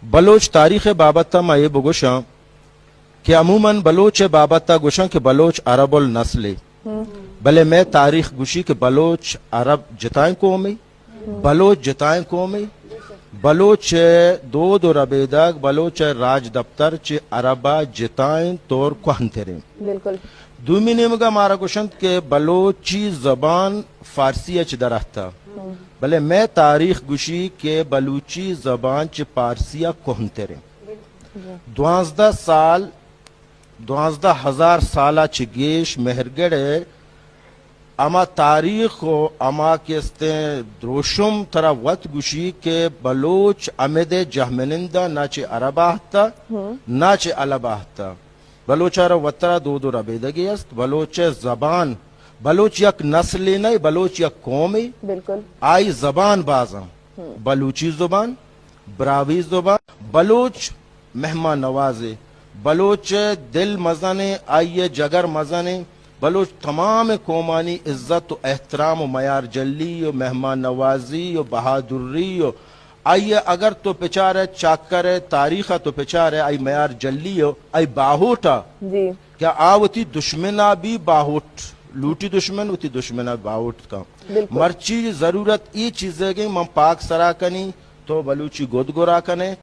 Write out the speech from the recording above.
بلوچ تاریخ بابتا ما یہ بگوشاں کہ عموماً بلوچ بابتا گوشاں کہ بلوچ عرب النسل بلے میں تاریخ گوشی کہ بلوچ عرب جتائیں قومی بلوچ جتائیں قومی بلوچ دو ربیداگ بلوچ راج دفتر چ عربا جتائیں طور کوہن تیریں بالکل دومی نیمگا مارا گوشند کہ بلوچی زبان فارسی اچ درہتا بلے میں تاریخ گوشی کہ بلوچی زبان چ پارسیا کوہن تیریں 12,000 سالہ چ گیش مہرگڑے اما تاریخ و اما کیستیں دروشم ترا وقت گوشی کہ بلوچ امد جہمنندہ نہ چ عربہ ہتا نہ چ علبہ ہتا بلوچ را وطرہ دو ربیدگی است بلوچ زبان بلوچ یک نسلی نہیں بلوچ یک قومی بالکل آئی زبان بازاں بلوچی زبان براوی زبان بلوچ مہمان نوازے بلوچ دل مزانے آئیے جگر مزانے بلوچ تمام قومانی عزت و احترام و معیار جلی و مہمان نوازی و بہادری و آئیے اگر تو پچارے چاکر تاریخ تو پچارے آئی معیار جلی و آئی باہوٹا جی کیا آوتی دشمنا بھی باہوٹ لوٹی دشمن ہوتی دشمنا باہوٹ کا بالکل مرچی ضرورت ای چیزیں گئی من پاک سرا کنی تو بلوچی گود گورا کنے